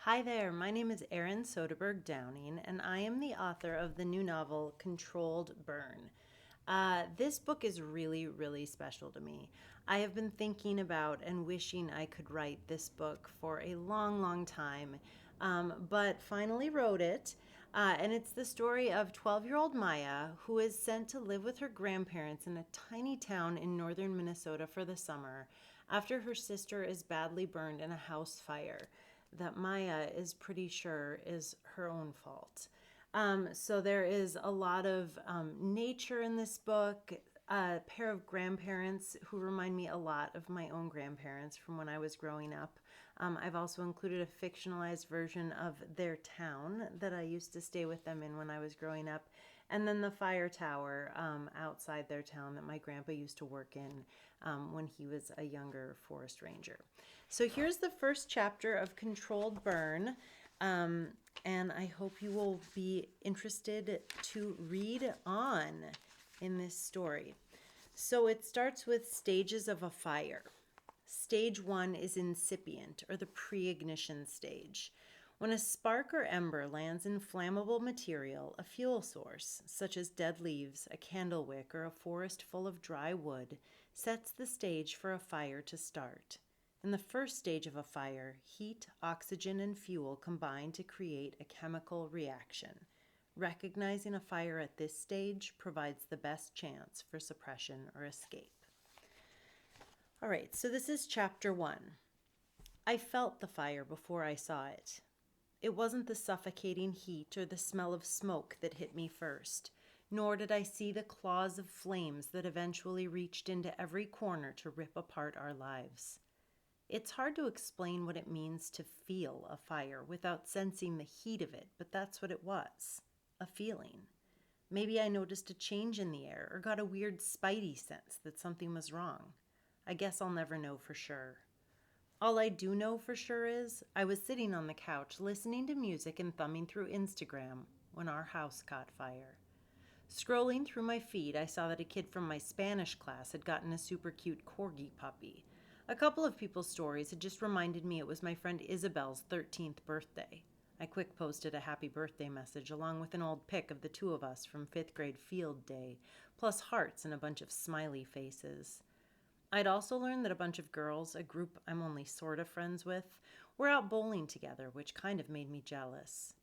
Hi there, my name is Erin Soderberg Downing, and I am the author of the new novel Controlled Burn. This book is really, really special to me. I have been thinking about and wishing I could write this book for a long, long time, but finally wrote it. And it's the story of 12-year-old Maya, who is sent to live with her grandparents in a tiny town in northern Minnesota for the summer after her sister is badly burned in a house fire that Maya is pretty sure is her own fault. So there is a lot of nature in this book, a pair of grandparents who remind me a lot of my own grandparents from when I was growing up. I've also included a fictionalized version of their town that I used to stay with them in when I was growing up, and then the fire tower outside their town that my grandpa used to work in when he was a younger forest ranger. So here's the first chapter of Controlled Burn. And I hope you will be interested to read on in this story. So it starts with stages of a fire. Stage one is incipient, or the pre ignition stage. When a spark or ember lands in flammable material, a fuel source, such as dead leaves, a candle wick, or a forest full of dry wood, sets the stage for a fire to start. In the first stage of a fire, heat, oxygen, and fuel combine to create a chemical reaction. Recognizing a fire at this stage provides the best chance for suppression or escape. All right, so this is chapter one. I felt the fire before I saw it. It wasn't the suffocating heat or the smell of smoke that hit me first, nor did I see the claws of flames that eventually reached into every corner to rip apart our lives. It's hard to explain what it means to feel a fire without sensing the heat of it, but that's what it was, a feeling. Maybe I noticed a change in the air or got a weird spidey sense that something was wrong. I guess I'll never know for sure. All I do know for sure is I was sitting on the couch listening to music and thumbing through Instagram when our house caught fire. Scrolling through my feed, I saw that a kid from my Spanish class had gotten a super cute corgi puppy. A couple of people's stories had just reminded me it was my friend Isabel's 13th birthday. I quick posted a happy birthday message along with an old pic of the two of us from 5th grade field day, plus hearts and a bunch of smiley faces. I'd also learned that a bunch of girls, a group I'm only sort of friends with, were out bowling together, which kind of made me jealous.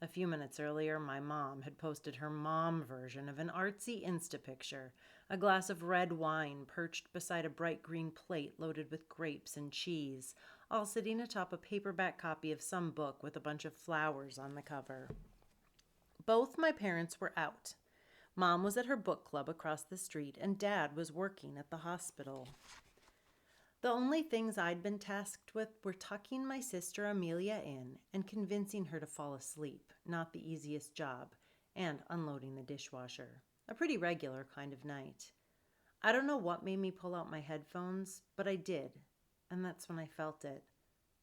A few minutes earlier, my mom had posted her mom version of an artsy Insta picture, a glass of red wine perched beside a bright green plate loaded with grapes and cheese, all sitting atop a paperback copy of some book with a bunch of flowers on the cover. Both my parents were out. Mom was at her book club across the street, and Dad was working at the hospital. The only things I'd been tasked with were tucking my sister Amelia in and convincing her to fall asleep, not the easiest job, and unloading the dishwasher. A pretty regular kind of night. I don't know what made me pull out my headphones, but I did, and that's when I felt it.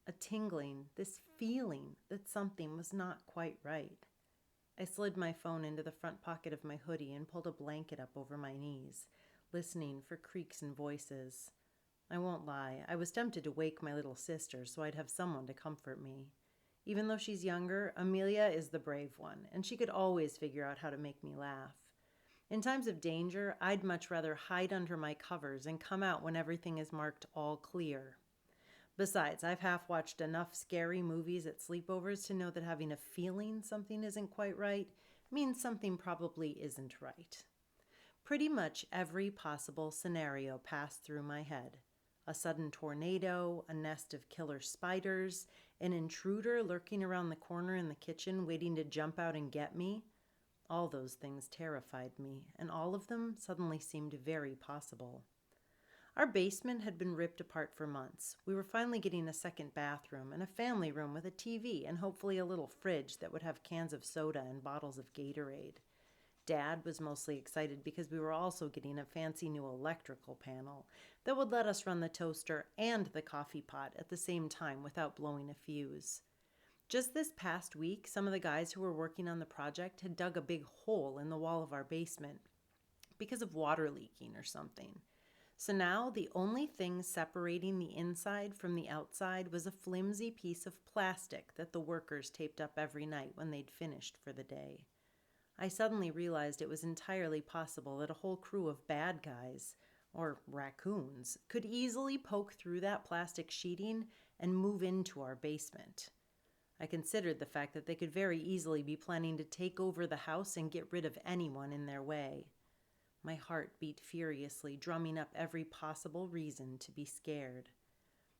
A tingling, this feeling that something was not quite right. I slid my phone into the front pocket of my hoodie and pulled a blanket up over my knees, listening for creaks and voices. I won't lie, I was tempted to wake my little sister so I'd have someone to comfort me. Even though she's younger, Amelia is the brave one, and she could always figure out how to make me laugh. In times of danger, I'd much rather hide under my covers and come out when everything is marked all clear. Besides, I've half watched enough scary movies at sleepovers to know that having a feeling something isn't quite right means something probably isn't right. Pretty much every possible scenario passed through my head. A sudden tornado, a nest of killer spiders, an intruder lurking around the corner in the kitchen waiting to jump out and get me. All those things terrified me, and all of them suddenly seemed very possible. Our basement had been ripped apart for months. We were finally getting a second bathroom and a family room with a TV and hopefully a little fridge that would have cans of soda and bottles of Gatorade. Dad was mostly excited because we were also getting a fancy new electrical panel that would let us run the toaster and the coffee pot at the same time without blowing a fuse. Just this past week, some of the guys who were working on the project had dug a big hole in the wall of our basement because of water leaking or something. So now the only thing separating the inside from the outside was a flimsy piece of plastic that the workers taped up every night when they'd finished for the day. I suddenly realized it was entirely possible that a whole crew of bad guys, or raccoons, could easily poke through that plastic sheeting and move into our basement. I considered the fact that they could very easily be planning to take over the house and get rid of anyone in their way. My heart beat furiously, drumming up every possible reason to be scared.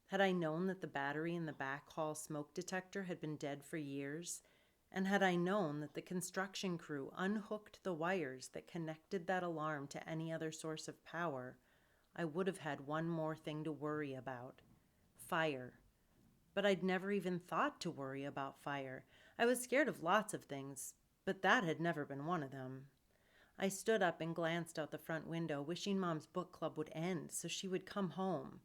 Had I known that the battery in the back hall smoke detector had been dead for years, and had I known that the construction crew unhooked the wires that connected that alarm to any other source of power, I would have had one more thing to worry about: fire. But I'd never even thought to worry about fire. I was scared of lots of things, but that had never been one of them. I stood up and glanced out the front window, wishing Mom's book club would end so she would come home.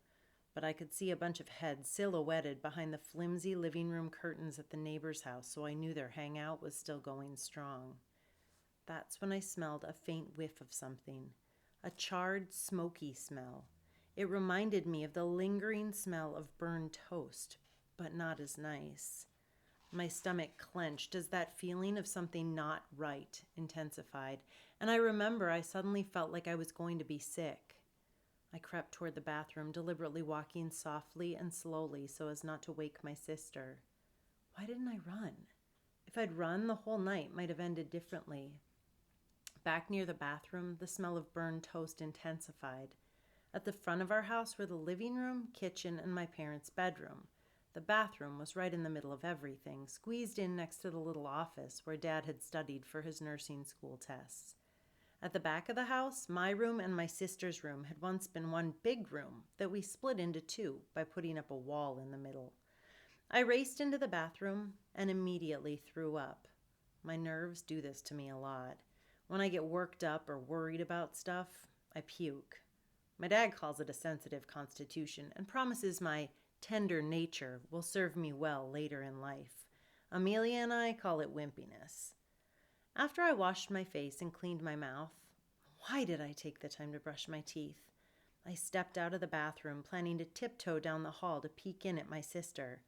But I could see a bunch of heads silhouetted behind the flimsy living room curtains at the neighbor's house, so I knew their hangout was still going strong. That's when I smelled a faint whiff of something, a charred, smoky smell. It reminded me of the lingering smell of burned toast, but not as nice. My stomach clenched as that feeling of something not right intensified, and I remember I suddenly felt like I was going to be sick. I crept toward the bathroom, deliberately walking softly and slowly so as not to wake my sister. Why didn't I run? If I'd run, the whole night might have ended differently. Back near the bathroom, the smell of burned toast intensified. At the front of our house were the living room, kitchen, and my parents' bedroom. The bathroom was right in the middle of everything, squeezed in next to the little office where Dad had studied for his nursing school tests. At the back of the house, my room and my sister's room had once been one big room that we split into two by putting up a wall in the middle. I raced into the bathroom and immediately threw up. My nerves do this to me a lot. When I get worked up or worried about stuff, I puke. My dad calls it a sensitive constitution and promises my tender nature will serve me well later in life. Amelia and I call it wimpiness. After I washed my face and cleaned my mouth, why did I take the time to brush my teeth? I stepped out of the bathroom, planning to tiptoe down the hall to peek in at my sister.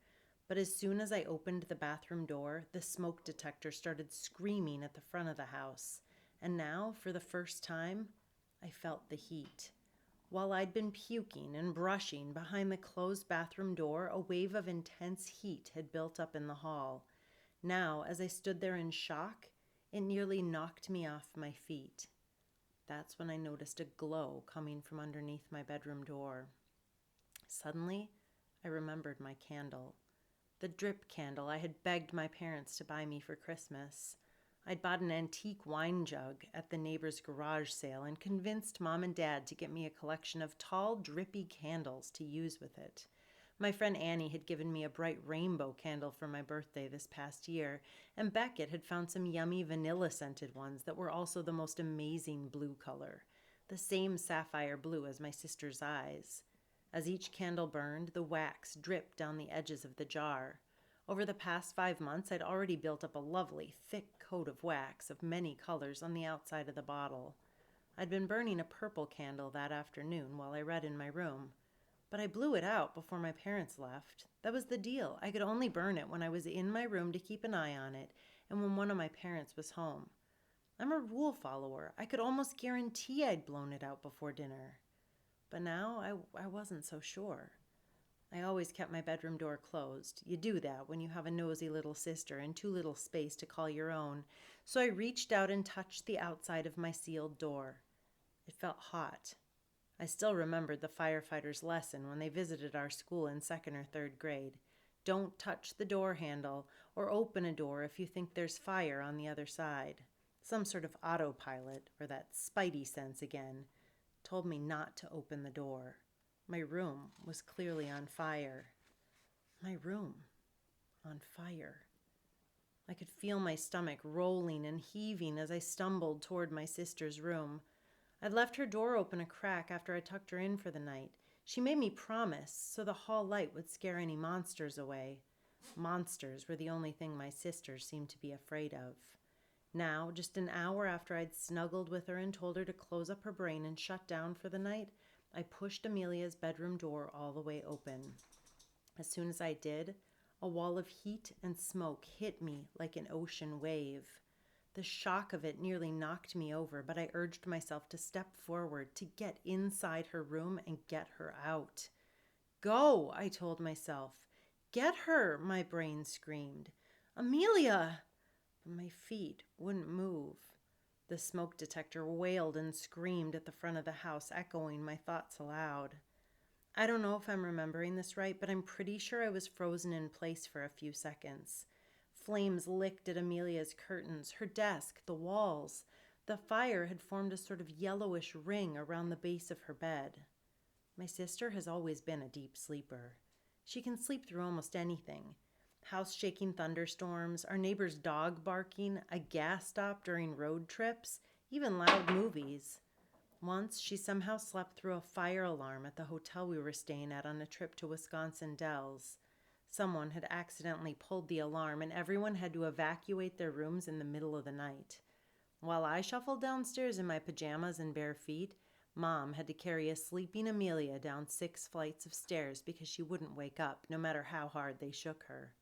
But as soon as I opened the bathroom door, the smoke detector started screaming at the front of the house. And now, for the first time, I felt the heat. While I'd been puking and brushing behind the closed bathroom door, a wave of intense heat had built up in the hall. Now, as I stood there in shock, it nearly knocked me off my feet. That's when I noticed a glow coming from underneath my bedroom door. Suddenly, I remembered my candle. The drip candle I had begged my parents to buy me for Christmas. I'd bought an antique wine jug at the neighbor's garage sale and convinced Mom and Dad to get me a collection of tall, drippy candles to use with it. My friend Annie had given me a bright rainbow candle for my birthday this past year, and Beckett had found some yummy vanilla-scented ones that were also the most amazing blue color, the same sapphire blue as my sister's eyes. As each candle burned, the wax dripped down the edges of the jar. Over the past 5 months, I'd already built up a lovely, thick coat of wax of many colors on the outside of the bottle. I'd been burning a purple candle that afternoon while I read in my room, but I blew it out before my parents left. That was the deal. I could only burn it when I was in my room to keep an eye on it and when one of my parents was home. I'm a rule follower. I could almost guarantee I'd blown it out before dinner. But now I wasn't so sure. I always kept my bedroom door closed. You do that when you have a nosy little sister and too little space to call your own. So I reached out and touched the outside of my sealed door. It felt hot. I still remembered the firefighters' lesson when they visited our school in 2nd or 3rd grade. Don't touch the door handle or open a door if you think there's fire on the other side. Some sort of autopilot, or that spidey sense again, told me not to open the door. My room was clearly on fire. My room on fire. I could feel my stomach rolling and heaving as I stumbled toward my sister's room. I'd left her door open a crack after I tucked her in for the night. She made me promise so the hall light would scare any monsters away. Monsters were the only thing my sister seemed to be afraid of. Now, just an hour after I'd snuggled with her and told her to close up her brain and shut down for the night, I pushed Amelia's bedroom door all the way open. As soon as I did, a wall of heat and smoke hit me like an ocean wave. The shock of it nearly knocked me over, but I urged myself to step forward, to get inside her room and get her out. Go, I told myself. Get her, my brain screamed. Amelia! But my feet wouldn't move. The smoke detector wailed and screamed at the front of the house, echoing my thoughts aloud. I don't know if I'm remembering this right, but I'm pretty sure I was frozen in place for a few seconds. Flames licked at Amelia's curtains, her desk, the walls. The fire had formed a sort of yellowish ring around the base of her bed. My sister has always been a deep sleeper. She can sleep through almost anything. House-shaking thunderstorms, our neighbor's dog barking, a gas stop during road trips, even loud movies. Once, she somehow slept through a fire alarm at the hotel we were staying at on a trip to Wisconsin Dells. Someone had accidentally pulled the alarm, and everyone had to evacuate their rooms in the middle of the night. While I shuffled downstairs in my pajamas and bare feet, Mom had to carry a sleeping Amelia down 6 flights of stairs because she wouldn't wake up, no matter how hard they shook her.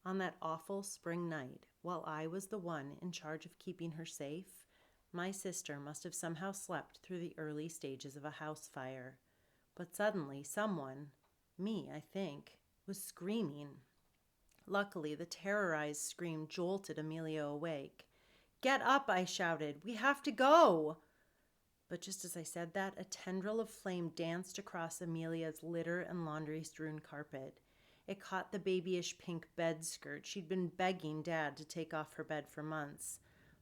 On that awful spring night, while I was the one in charge of keeping her safe, my sister must have somehow slept through the early stages of a house fire. But suddenly someone, me I think, was screaming. Luckily, the terrorized scream jolted Amelia awake. Get up, I shouted. We have to go. But just as I said that, a tendril of flame danced across Amelia's litter and laundry-strewn carpet. It caught the babyish pink bed skirt she'd been begging Dad to take off her bed for months.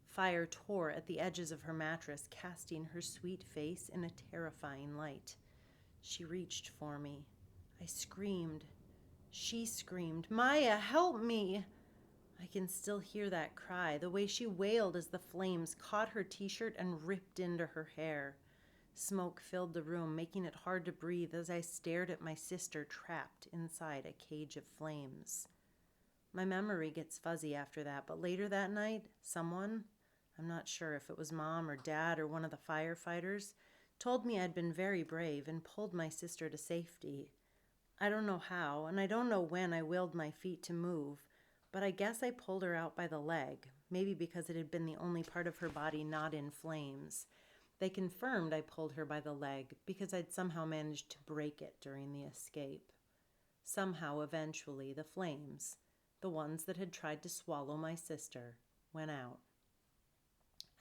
Fire tore at the edges of her mattress, casting her sweet face in a terrifying light. She reached for me. I screamed. She screamed, Maya, help me! I can still hear that cry, the way she wailed as the flames caught her t-shirt and ripped into her hair. Smoke filled the room, making it hard to breathe as I stared at my sister trapped inside a cage of flames. My memory gets fuzzy after that, but later that night, someone, I'm not sure if it was Mom or Dad or one of the firefighters, told me I'd been very brave and pulled my sister to safety. I don't know how, and I don't know when I willed my feet to move, but I guess I pulled her out by the leg, maybe because it had been the only part of her body not in flames. They confirmed I pulled her by the leg because I'd somehow managed to break it during the escape. Somehow, eventually, the flames, the ones that had tried to swallow my sister, went out.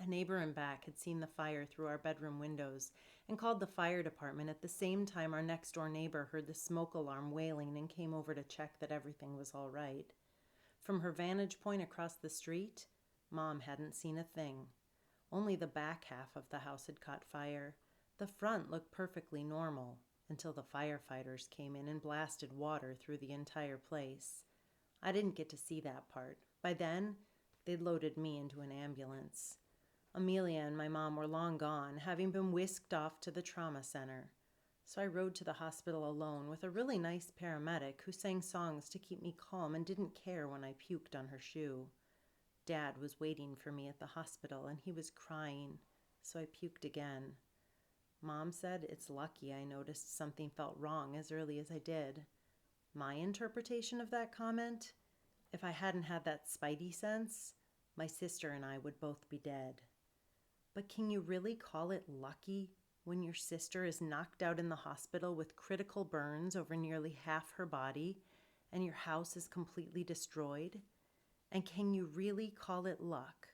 A neighbor in back had seen the fire through our bedroom windows and called the fire department at the same time our next-door neighbor heard the smoke alarm wailing and came over to check that everything was all right. From her vantage point across the street, Mom hadn't seen a thing. Only the back half of the house had caught fire. The front looked perfectly normal until the firefighters came in and blasted water through the entire place. I didn't get to see that part. By then, they'd loaded me into an ambulance. Amelia and my mom were long gone, having been whisked off to the trauma center. So I rode to the hospital alone with a really nice paramedic who sang songs to keep me calm and didn't care when I puked on her shoe. Dad was waiting for me at the hospital and he was crying, so I puked again. Mom said it's lucky I noticed something felt wrong as early as I did. My interpretation of that comment? If I hadn't had that spidey sense, my sister and I would both be dead. But can you really call it lucky when your sister is knocked out in the hospital with critical burns over nearly half her body and your house is completely destroyed? And can you really call it luck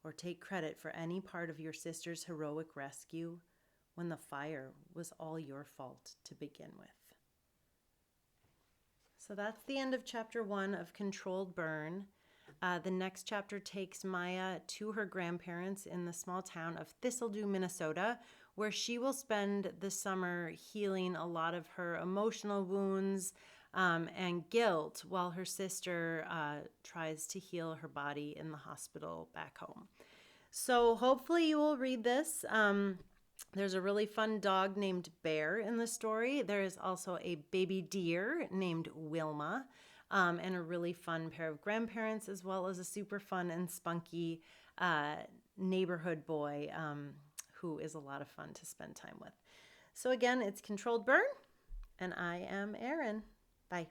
or take credit for any part of your sister's heroic rescue when the fire was all your fault to begin with? So that's the end of chapter 1 of Controlled Burn. The next chapter takes Maya to her grandparents in the small town of Thistledew, Minnesota, where she will spend the summer healing a lot of her emotional wounds and guilt while her sister tries to heal her body in the hospital back home. So hopefully you will read this. There's a really fun dog named Bear in the story. There is also a baby deer named Wilma. And a really fun pair of grandparents, as well as a super fun and spunky neighborhood boy who is a lot of fun to spend time with. So again, it's Controlled Burn, and I am Erin. Bye.